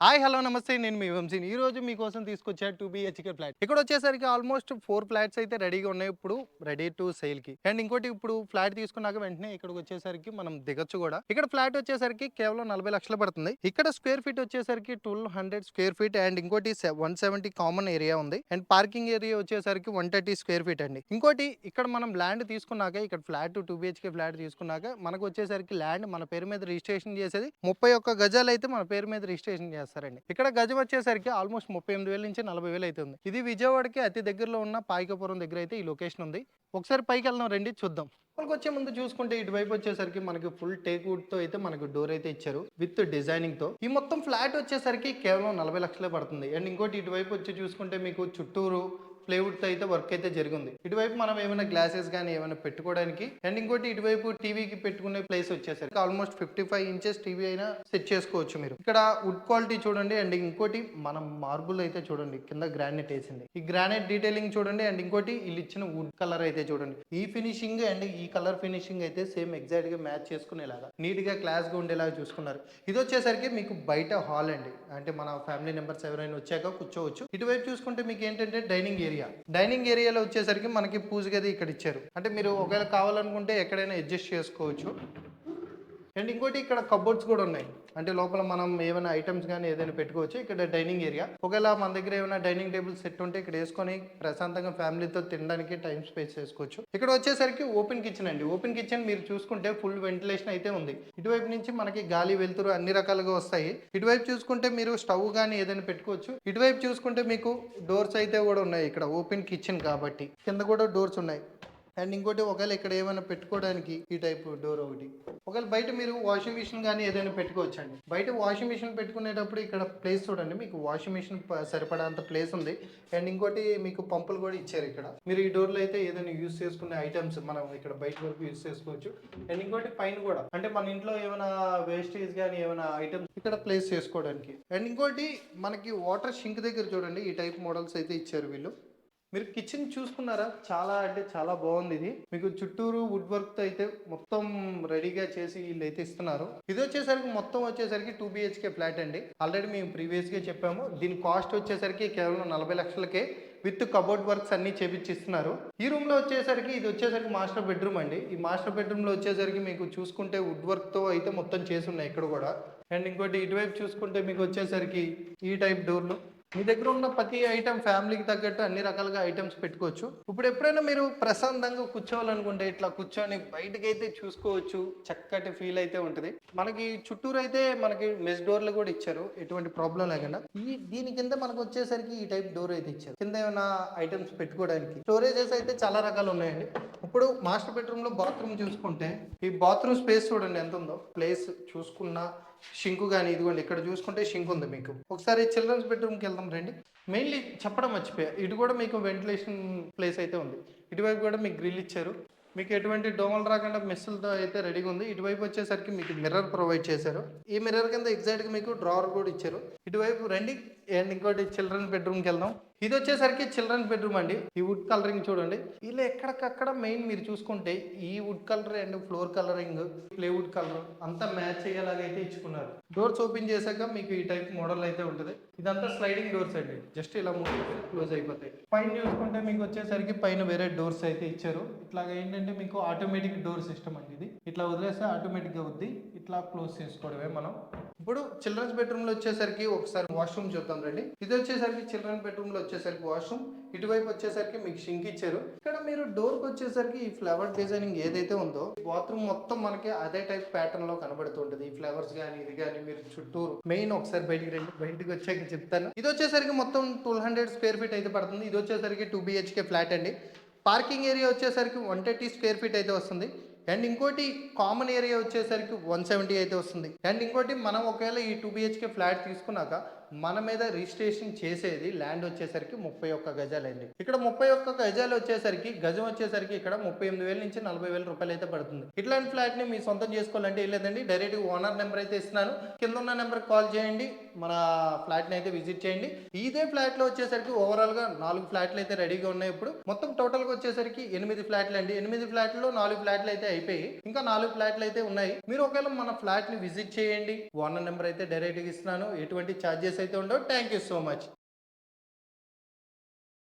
Hi hello నమస్తే నేను మీ వంశీని ఈ రోజు మీకోసం తీసుకొచ్చా 2 బిహెచ్కే ఫ్లాట్. ఇక్కడ వచ్చేసరికి ఆల్మోస్ట్ 4 ఫ్లాట్స్ అయితే రెడీగా ఉన్నాయి. ఇప్పుడు రెడీ టు సేల్ కి. అండ్ ఇంకోటి ఇప్పుడు ఫ్లాట్ తీసుకున్నాక వెంటనే ఇక్కడికి వచ్చేసరికి మనం దిగొచ్చు కూడా. ఇక్కడ ఫ్లాట్ వచ్చేసరికి కేవలం 40 లక్షలు పడుతుంది. ఇక్కడ స్క్వేర్ ఫీట్ వచ్చేసరికి 1200 స్క్వేర్ ఫీట్ అండ్ ఇంకోటి 170 కామన్ ఏరియా ఉంది. అండ్ పార్కింగ్ ఏరియా వచ్చేసరికి 130 స్క్వేర్ ఫీట్ అండి. ఇంకోటి ఇక్కడ మనం ల్యాండ్ తీసుకున్నాక ఇక్కడ ఫ్లాట్ 2 బిహెచ్కే ఫ్లాట్ తీసుకున్నాక మనకు వచ్చేసరికి ల్యాండ్ మన పేరు మీద రిజిస్ట్రేషన్ చేసేది 31 గజాలు అయితే మన పేరు మీద రిజిస్ట్రేషన్ చేస్తారండి. ఇక్కడ గజం వచ్చేసరికి ఆల్మోస్ట్ 38,000 నుంచి 40,000 అయితే ఉంది. ఇది విజయవాడకి అతి దగ్గరలో ఉన్న పాయికపురం దగ్గర అయితే ఈ లొకేషన్ ఉంది. ఒకసారి పైకి వెళ్దాం రండి చూద్దాం. మనకు వచ్చే ముందు చూసుకుంటే ఇటువైపు వచ్చేసరికి మనకి ఫుల్ టేక్ వుడ్ తో అయితే మనకు డోర్ అయితే ఇచ్చారు విత్ డిజైనింగ్ తో. ఈ మొత్తం ఫ్లాట్ వచ్చేసరికి కేవలం 40 లక్షలే పడుతుంది. అండ్ ఇంకోటి ఇటువైపు వచ్చి చూసుకుంటే మీకు చుట్టూరు ప్లేవుడ్ తో అయితే వర్క్ అయితే జరిగింది. ఇటువైపు మనం ఏమైనా గ్లాసెస్ కానీ ఏమైనా పెట్టుకోవడానికి అండ్ ఇంకోటి ఇటువైపు టీవీకి పెట్టుకునే ప్లేస్ వచ్చేసరికి ఆల్మోస్ట్ 55 ఇంచెస్ టీవీ అయినా సెట్ చేసుకోవచ్చు మీరు. ఇక్కడ వుడ్ క్వాలిటీ చూడండి అండ్ ఇంకోటి మనం మార్బుల్ అయితే చూడండి కింద గ్రానైట్ వేసింది. ఈ గ్రానైట్ డీటెయిలింగ్ చూడండి అండ్ ఇంకోటి వీళ్ళు ఇచ్చిన వుడ్ కలర్ అయితే చూడండి. ఈ ఫినిషింగ్ అండ్ ఈ కలర్ ఫినిషింగ్ అయితే సేమ్ ఎగ్జాక్ట్ గా మ్యాచ్ చేసుకునేలాగా నీట్ గా క్లాస్ గా ఉండేలాగా చూసుకున్నారు. ఇది వచ్చేసరికి మీకు బయట హాల్ అండి, అంటే మన ఫ్యామిలీ మెంబర్స్ ఎవరైనా వచ్చాక కూర్చోవచ్చు. ఇటువైపు చూసుకుంటే మీకు ఏంటంటే డైనింగ్ ఏరియాలో వచ్చేసరికి మనకి పూజ గది ఇక్కడ ఇచ్చారు. అంటే మీరు ఒకవేళ కావాలనుకుంటే ఎక్కడైనా అడ్జస్ట్ చేసుకోవచ్చు. అండ్ ఇంకోటి ఇక్కడ కబోర్డ్స్ కూడా ఉన్నాయి, అంటే లోపల మనం ఏమైనా ఐటమ్స్ కానీ ఏదైనా పెట్టుకోవచ్చు. ఇక్కడ డైనింగ్ ఏరియా, ఒకవేళ మన దగ్గర ఏమైనా డైనింగ్ టేబుల్ సెట్ ఉంటే ఇక్కడ వేసుకొని ప్రశాంతంగా ఫ్యామిలీతో తినడానికి టైం స్పేస్ చేసుకోవచ్చు. ఇక్కడ వచ్చేసరికి ఓపెన్ కిచెన్ అండి. ఓపెన్ కిచెన్ మీరు చూసుకుంటే ఫుల్ వెంటిలేషన్ అయితే ఉంది. ఇటువైపు నుంచి మనకి గాలి వెలుతురు అన్ని రకాలుగా వస్తాయి. ఇటువైపు చూసుకుంటే మీరు స్టవ్ కానీ ఏదైనా పెట్టుకోవచ్చు. ఇటువైపు చూసుకుంటే మీకు డోర్స్ అయితే కూడా ఉన్నాయి. ఇక్కడ ఓపెన్ కిచెన్ కాబట్టి కింద కూడా డోర్స్ ఉన్నాయి. అండ్ ఇంకోటి ఒకవేళ ఇక్కడ ఏమైనా పెట్టుకోవడానికి ఈ టైప్ డోర్ ఒకటి. ఒకవేళ బయట మీరు వాషింగ్ మిషన్ కానీ ఏదైనా పెట్టుకోవచ్చు అండి. బయట వాషింగ్ మిషన్ పెట్టుకునేటప్పుడు ఇక్కడ ప్లేస్ చూడండి, మీకు వాషింగ్ మిషన్ సరిపడంత ప్లేస్ ఉంది. అండ్ ఇంకోటి మీకు పంపులు కూడా ఇచ్చారు ఇక్కడ. మీరు ఈ డోర్లో అయితే ఏదైనా యూస్ చేసుకునే ఐటమ్స్ మనం ఇక్కడ బయట వరకు యూస్ చేసుకోవచ్చు. అండ్ ఇంకోటి పైన కూడా, అంటే మన ఇంట్లో ఏమైనా వేస్టేజ్ కానీ ఏమైనా ఐటమ్స్ ఇక్కడ ప్లేస్ చేసుకోవడానికి. అండ్ ఇంకోటి మనకి వాటర్ షింక్ దగ్గర చూడండి ఈ టైప్ మోడల్స్ అయితే ఇచ్చారు వీళ్ళు. మీరు కిచెన్ చూసుకున్నారా, చాలా అంటే చాలా బాగుంది. ఇది మీకు చుట్టూరు వుడ్ వర్క్ తో అయితే మొత్తం రెడీగా చేసి వీళ్ళు అయితే ఇస్తున్నారు. ఇది వచ్చేసరికి మొత్తం వచ్చేసరికి 2 బిహెచ్కే ఫ్లాట్ అండి. ఆల్రెడీ మేము ప్రీవియస్ గా చెప్పాము, దీని కాస్ట్ వచ్చేసరికి కేవలం 40 లక్షలకే విత్ కబోర్డ్ వర్క్స్ అన్ని చేపించిస్తున్నారు. ఈ రూమ్ లో వచ్చేసరికి ఇది వచ్చేసరికి మాస్టర్ బెడ్రూమ్ అండి. ఈ మాస్టర్ బెడ్రూమ్ లో వచ్చేసరికి మీకు చూసుకుంటే వుడ్ వర్క్ తో అయితే మొత్తం చేసి ఉన్నాయి ఇక్కడ కూడా. అండ్ ఇంకోటి ఇటువైపు చూసుకుంటే మీకు వచ్చేసరికి ఈ టైప్ డోర్లు. మీ దగ్గర ఉన్న ప్రతి ఐటమ్ ఫ్యామిలీకి తగ్గట్టు అన్ని రకాలుగా ఐటమ్స్ పెట్టుకోవచ్చు. ఇప్పుడు ఎప్పుడైనా మీరు ప్రశాంతంగా కూర్చోవాలనుకుంటే ఇట్లా కూర్చొని బయటకి అయితే చూసుకోవచ్చు, చక్కటి ఫీల్ అయితే ఉంటుంది. మనకి చుట్టూరు అయితే మనకి మెస్ డోర్లు కూడా ఇచ్చారు, ఎటువంటి ప్రాబ్లం లేకుండా. దీని కింద మనకు వచ్చేసరికి ఈ టైప్ డోర్ అయితే ఇచ్చారు, కింద ఏమైనా ఐటమ్స్ పెట్టుకోవడానికి. స్టోరేజెస్ అయితే చాలా రకాలు ఉన్నాయండి. ఇప్పుడు మాస్టర్ బెడ్రూమ్ లో బాత్రూమ్ చూసుకుంటే ఈ బాత్రూమ్ స్పేస్ చూడండి ఎంత ఉందో. ప్లేస్ చూసుకున్నా షింకు కానీ ఇదిగోండి ఇక్కడ చూసుకుంటే షింక్ ఉంది మీకు. ఒకసారి చిల్డ్రన్స్ బెడ్రూమ్కి వెళ్దాం రండి. మెయిన్లీ చెప్పడం మర్చిపోయా, ఇటు కూడా మీకు వెంటిలేషన్ ప్లేస్ అయితే ఉంది. ఇటువైపు కూడా మీకు గ్రిల్ ఇచ్చారు. మీకు ఎటువంటి దోమలు రాకుండా మెస్సులతో అయితే రెడీగా ఉంది. ఇటువైపు వచ్చేసరికి మీకు మిర్రర్ ప్రొవైడ్ చేశారు. ఈ మిర్రర్ కింద ఎగ్జాక్ట్గా మీకు డ్రావర్ కూడా ఇచ్చారు. ఇటువైపు రండి. అండ్ ఇంకోటి చిల్డ్రన్స్ బెడ్రూమ్కి వెళ్దాం. ఇది వచ్చేసరికి చిల్డ్రన్స్ బెడ్రూమ్ అండి. ఈ వుడ్ కలరింగ్ చూడండి, ఇలా ఎక్కడికక్కడ మెయిన్ మీరు చూసుకుంటే ఈ would colour and floor colouring, plywood colour అంతా మ్యాచ్ అయ్యేలాగా అయితే ఇచ్చుకున్నారు. డోర్స్ ఓపెన్ చేశాక మీకు ఈ టైప్ మోడల్ అయితే ఉంటుంది. ఇదంతా స్లైడింగ్ డోర్స్ అండి, జస్ట్ ఇలా క్లోజ్ అయిపోతాయి. పైన చూసుకుంటే మీకు వచ్చేసరికి పైన వేరే డోర్స్ అయితే ఇచ్చారు. ఇట్లాగా ఏంటంటే మీకు ఆటోమేటిక్ డోర్ సిస్టమ్ అండి. ఇది ఇట్లా వదిలేస్తే ఆటోమేటిక్ గా వద్ది, ఇట్లా క్లోజ్ చేసుకోవడమే మనం. ఇప్పుడు చిల్డ్రన్స్ బెడ్రూమ్ లో వచ్చేసరికి ఒకసారి వాష్రూమ్ చూద్దాం రండి. ఇది వచ్చేసరికి చిల్డ్రన్ బెడ్రూమ్ లో వచ్చేసరికి వాష్రూమ్. ఇటువైపు వచ్చేసరికి మీకు షింక్ ఇచ్చారు. ఇక్కడ మీరు డోర్ కి వచ్చేసరికి ఈ ఫ్లవర్ డిజైనింగ్ ఏదైతే ఉందో బాత్రూమ్ మొత్తం మనకి అదే టైప్ ప్యాటర్న్ లో కనబడుతుంటది. ఈ ఫ్లవర్స్ కానీ ఇది కానీ మీరు చుట్టూరు మెయిన్ ఒకసారి బయటికి రండి, బయటకు వచ్చాక చెప్తాను. ఇది వచ్చేసరికి మొత్తం 1200 స్క్వేర్ ఫీట్ అయితే పడుతుంది. ఇది వచ్చేసరికి 2 బిహెచ్కే ఫ్లాట్ అండి. పార్కింగ్ ఏరియా వచ్చేసరికి 130 స్క్వేర్ ఫీట్ అయితే వస్తుంది. అండ్ ఇంకోటి కామన్ ఏరియా వచ్చేసరికి 170 అయితే వస్తుంది. అండ్ ఇంకోటి మనం ఒకవేళ ఈ 2 బిహెచ్కే ఫ్లాట్ తీసుకున్నాక మన మీద రిజిస్ట్రేషన్ చేసేది ల్యాండ్ వచ్చేసరికి 31 గజాలండి. ఇక్కడ 31 గజాలు వచ్చేసరికి గజం వచ్చేసరికి ఇక్కడ 38,000 నుంచి 40,000 రూపాయలు అయితే పడుతుంది. ఇట్లాంటి ఫ్లాట్ ని మీ సొంతం చేసుకోవాలంటే ఏం లేదండి, డైరెక్ట్ ఓనర్ నెంబర్ అయితే ఇస్తున్నాను, కింద ఉన్న నెంబర్ కాల్ చేయండి, మన ఫ్లాట్ ని అయితే విజిట్ చేయండి. ఇదే ఫ్లాట్ లో వచ్చేసరికి ఓవరాల్ గా 4 ఫ్లాట్లు అయితే రెడీగా ఉన్నాయి. ఇప్పుడు మొత్తం టోటల్ గా వచ్చేసరికి 8 ఫ్లాట్లు అండి. 8 ఫ్లాట్లో 4 ఫ్లాట్లు అయితే అయిపోయి ఇంకా 4 ఫ్లాట్లు అయితే ఉన్నాయి. మీరు ఒకవేళ మన ఫ్లాట్ ని విజిట్ చేయండి, ఓనర్ నెంబర్ అయితే డైరెక్ట్ గా ఇస్తున్నాను, ఎటువంటి ఛార్జెస్ అయితే ఉండవు. Thank you so much.